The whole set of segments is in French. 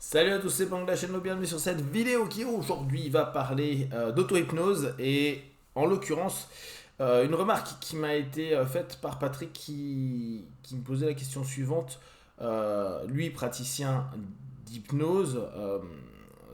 Salut à tous, c'est Pang de la chaîne, bienvenue sur cette vidéo qui aujourd'hui va parler d'auto-hypnose et en l'occurrence une remarque qui m'a été faite par Patrick qui me posait la question suivante. Lui, praticien d'hypnose,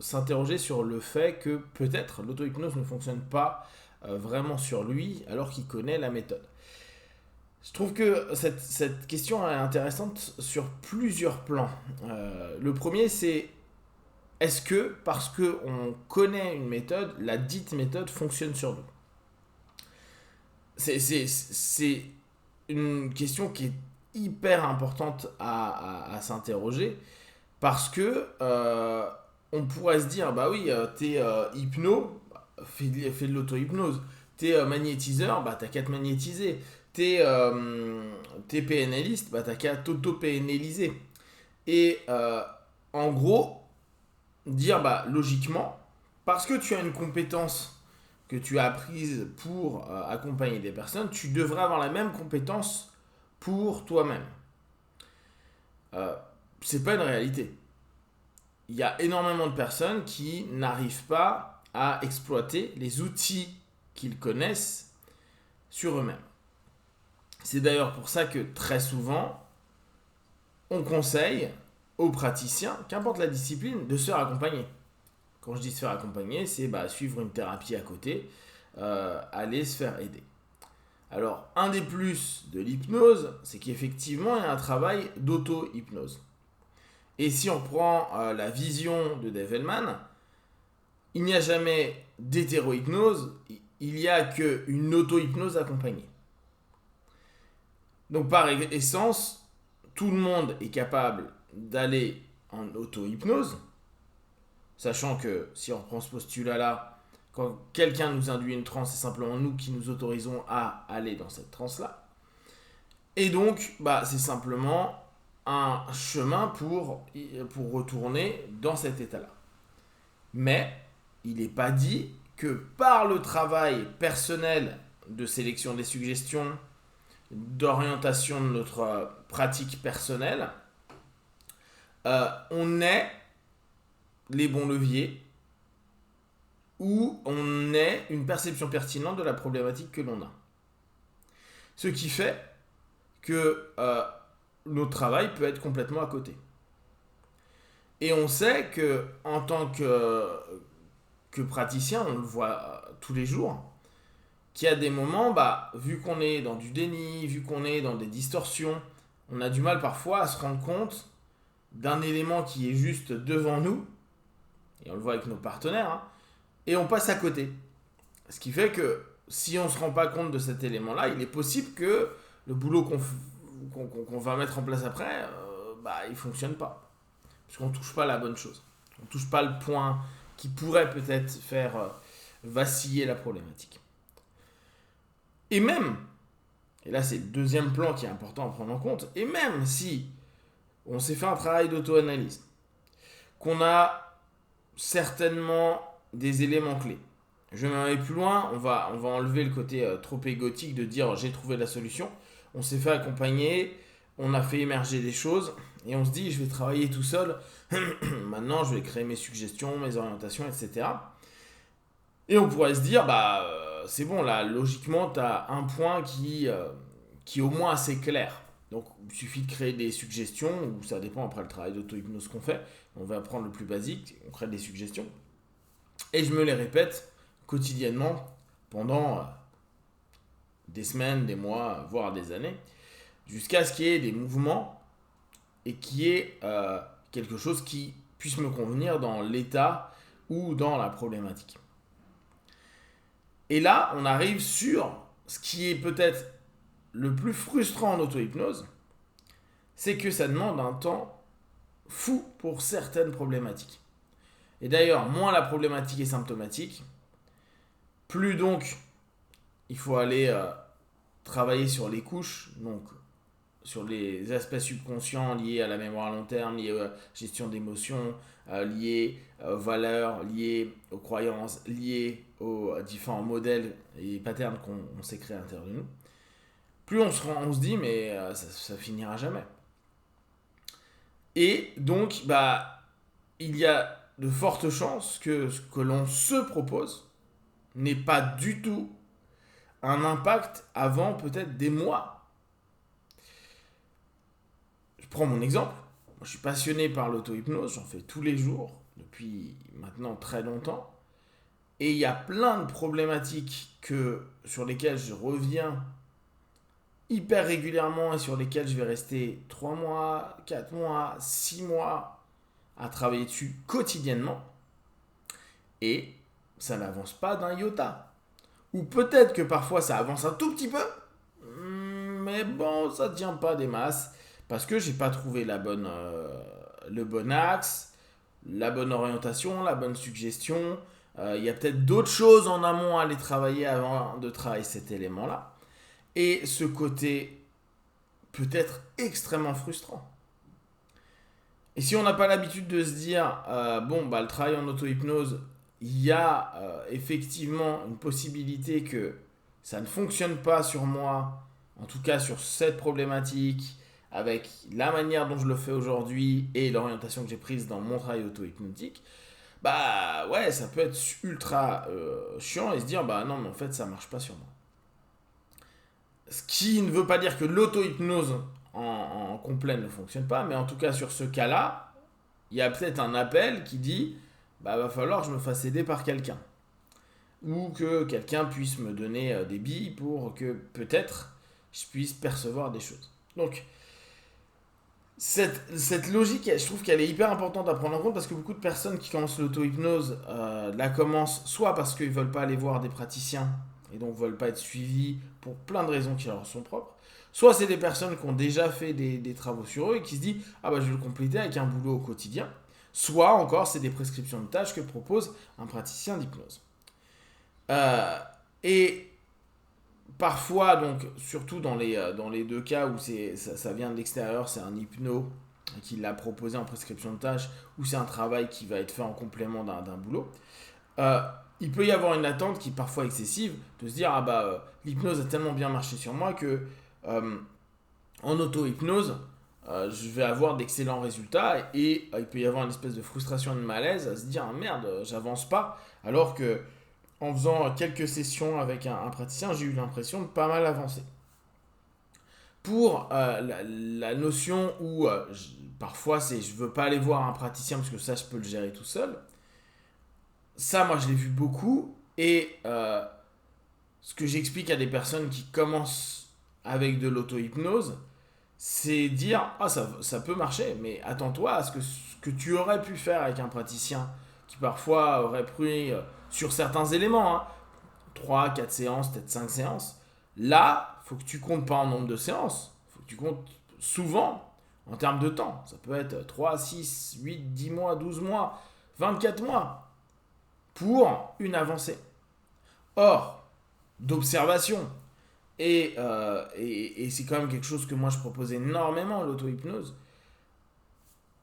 s'interrogeait sur le fait que peut-être l'auto-hypnose ne fonctionne pas vraiment sur lui alors qu'il connaît la méthode. Je trouve que cette question est intéressante sur plusieurs plans. Le premier, c'est est-ce que parce qu'on connaît une méthode, la dite méthode fonctionne sur nous? C'est une question qui est hyper importante à s'interroger parce que on pourrait se dire, bah oui, t'es hypno, fais de l'auto-hypnose. T'es magnétiseur, bah t'as qu'à te magnétiser. T'es PNListe, bah t'as qu'à t'auto-PNLiser. Et en gros, dire bah logiquement, parce que tu as une compétence que tu as apprise pour accompagner des personnes, tu devrais avoir la même compétence pour toi-même. Euh, c'est pas une réalité. Il y a énormément de personnes qui n'arrivent pas à exploiter les outils qu'ils connaissent sur eux-mêmes. C'est d'ailleurs pour ça que très souvent, on conseille aux praticiens, qu'importe la discipline, de se faire accompagner. Quand je dis se faire accompagner, c'est suivre une thérapie à côté, aller se faire aider. Alors, un des plus de l'hypnose, c'est qu'effectivement, il y a un travail d'auto-hypnose. Et si on prend la vision de Dave Hellman, il n'y a jamais d'hétéro-hypnose, il n'y a qu'une auto-hypnose accompagnée. Donc, par essence, tout le monde est capable d'aller en auto-hypnose, sachant que si on reprend ce postulat-là, quand quelqu'un nous induit une transe, c'est simplement nous qui nous autorisons à aller dans cette transe-là. Et donc, c'est simplement un chemin pour retourner dans cet état-là. Mais il n'est pas dit que par le travail personnel de sélection des suggestions, d'orientation de notre pratique personnelle, on ait les bons leviers ou on ait une perception pertinente de la problématique que l'on a. Ce qui fait que notre travail peut être complètement à côté. Et on sait que en tant que praticien, on le voit tous les jours, qu'il y a des moments, vu qu'on est dans du déni, vu qu'on est dans des distorsions, on a du mal parfois à se rendre compte d'un élément qui est juste devant nous, et on le voit avec nos partenaires, et on passe à côté. Ce qui fait que si on ne se rend pas compte de cet élément-là, il est possible que le boulot qu'on va mettre en place après, il ne fonctionne pas. Parce qu'on ne touche pas la bonne chose. On ne touche pas le point qui pourrait peut-être faire vaciller la problématique. Et même, et là c'est le deuxième plan qui est important à prendre en compte, et même si on s'est fait un travail d'auto-analyse, qu'on a certainement des éléments clés, je vais aller plus loin, on va enlever le côté trop égotique de dire j'ai trouvé la solution. On s'est fait accompagner, on a fait émerger des choses et on se dit je vais travailler tout seul. Maintenant je vais créer mes suggestions, mes orientations, etc. Et on pourrait se dire c'est bon là, logiquement tu as un point qui est au moins assez clair. Donc il suffit de créer des suggestions, ou ça dépend après le travail d'auto-hypnose qu'on fait. On va prendre le plus basique, on crée des suggestions. Et je me les répète quotidiennement pendant des semaines, des mois, voire des années, jusqu'à ce qu'il y ait des mouvements et qu'il y ait quelque chose qui puisse me convenir dans l'état ou dans la problématique. Et là, on arrive sur ce qui est peut-être le plus frustrant en auto-hypnose, c'est que ça demande un temps fou pour certaines problématiques. Et d'ailleurs, moins la problématique est symptomatique, plus donc il faut aller travailler sur les couches, donc sur les aspects subconscients liés à la mémoire à long terme, liés à la gestion d'émotions, liés aux valeurs, liés aux croyances, liés aux différents modèles et patterns qu'on s'est créés à l'intérieur de nous. Plus on se dit ça finira jamais. Et donc il y a de fortes chances que ce que l'on se propose n'ait pas du tout un impact avant peut-être des mois. Je prends mon exemple. Moi, je suis passionné par l'auto-hypnose, j'en fais tous les jours depuis maintenant très longtemps. Et il y a plein de problématiques sur lesquelles je reviens hyper régulièrement et sur lesquelles je vais rester 3 mois, 4 mois, 6 mois à travailler dessus quotidiennement. Et ça n'avance pas d'un iota. Ou peut-être que parfois ça avance un tout petit peu, mais bon, ça ne tient pas des masses parce que j'ai pas trouvé le bon axe, la bonne orientation, la bonne suggestion. Il y a peut-être d'autres choses en amont à aller travailler avant de travailler cet élément-là. Et ce côté peut être extrêmement frustrant. Et si on n'a pas l'habitude de se dire, le travail en auto-hypnose, il y a effectivement une possibilité que ça ne fonctionne pas sur moi, en tout cas sur cette problématique, avec la manière dont je le fais aujourd'hui et l'orientation que j'ai prise dans mon travail auto-hypnotique, bah ouais, ça peut être ultra chiant et se dire, bah non, mais en fait, ça marche pas sur moi. Ce qui ne veut pas dire que l'auto-hypnose en complet ne fonctionne pas, mais en tout cas sur ce cas-là, il y a peut-être un appel qui dit bah va falloir que je me fasse aider par quelqu'un. Ou que quelqu'un puisse me donner des billes pour que peut-être je puisse percevoir des choses. Donc, cette logique, je trouve qu'elle est hyper importante à prendre en compte parce que beaucoup de personnes qui commencent l'auto-hypnose la commencent soit parce qu'ils ne veulent pas aller voir des praticiens et donc ne veulent pas être suivis pour plein de raisons qui leur sont propres. Soit c'est des personnes qui ont déjà fait des travaux sur eux et qui se disent ah bah je vais le compléter avec un boulot au quotidien. Soit encore c'est des prescriptions de tâches que propose un praticien d'hypnose. Et parfois, donc, surtout dans les deux cas où ça vient de l'extérieur, c'est un hypno qui l'a proposé en prescription de tâches ou c'est un travail qui va être fait en complément d'un boulot. Il peut y avoir une attente qui est parfois excessive de se dire ah bah l'hypnose a tellement bien marché sur moi que en auto-hypnose je vais avoir d'excellents résultats et il peut y avoir une espèce de frustration et de malaise à se dire ah merde j'avance pas alors que en faisant quelques sessions avec un praticien j'ai eu l'impression de pas mal avancer. Pour la notion où parfois c'est je veux pas aller voir un praticien parce que ça je peux le gérer tout seul. Ça, moi, je l'ai vu beaucoup. Et ce que j'explique à des personnes qui commencent avec de l'auto-hypnose, c'est dire ah, ça peut marcher, mais attends-toi à ce que tu aurais pu faire avec un praticien qui parfois aurait pris sur certains éléments, hein, 3, 4 séances, peut-être 5 séances. Là, il faut que tu comptes pas en nombre de séances, il faut que tu comptes souvent en termes de temps. Ça peut être 3, 6, 8, 10 mois, 12 mois, 24 mois pour une avancée. Or, d'observation, et c'est quand même quelque chose que moi je propose énormément, l'auto-hypnose,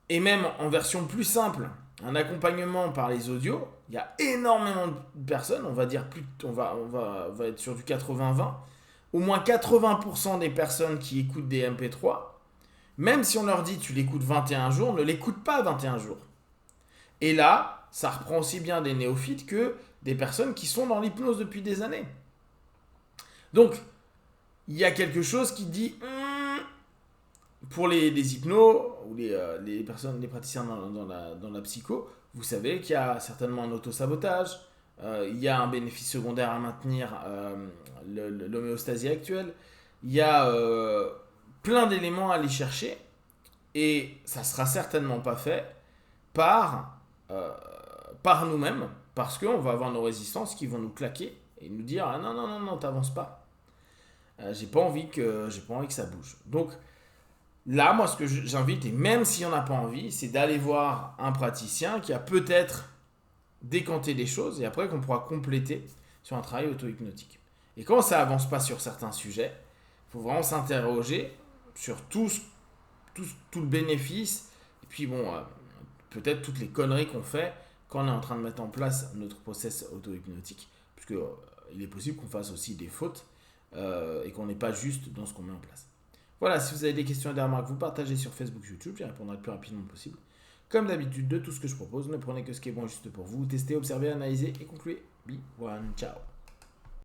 et même en version plus simple, un accompagnement par les audios, il y a énormément de personnes, on va dire on va être sur du 80-20, au moins 80% des personnes qui écoutent des MP3, même si on leur dit tu l'écoutes 21 jours, ne l'écoutent pas 21 jours. Et là, ça reprend aussi bien des néophytes que des personnes qui sont dans l'hypnose depuis des années. Donc, il y a quelque chose qui dit pour les hypnos ou les personnes, les praticiens dans la psycho, vous savez qu'il y a certainement un autosabotage, il y a un bénéfice secondaire à maintenir l'homéostasie actuelle, il y a plein d'éléments à aller chercher et ça sera certainement pas fait par nous-mêmes parce qu'on va avoir nos résistances qui vont nous claquer et nous dire ah non t'avances pas, j'ai pas envie que ça bouge. Donc là moi ce que j'invite, et même si on n'a pas envie, c'est d'aller voir un praticien qui a peut-être décanté les choses et après qu'on pourra compléter sur un travail auto-hypnotique. Et quand ça avance pas sur certains sujets, il faut vraiment s'interroger sur tout le bénéfice et puis peut-être toutes les conneries qu'on fait quand on est en train de mettre en place notre process auto-hypnotique, puisque il est possible qu'on fasse aussi des fautes et qu'on n'est pas juste dans ce qu'on met en place. Voilà, si vous avez des questions et des remarques, vous partagez sur Facebook, YouTube, j'y répondrai le plus rapidement possible. Comme d'habitude, de tout ce que je propose, ne prenez que ce qui est bon et juste pour vous. Testez, observez, analysez et concluez. Be one, ciao.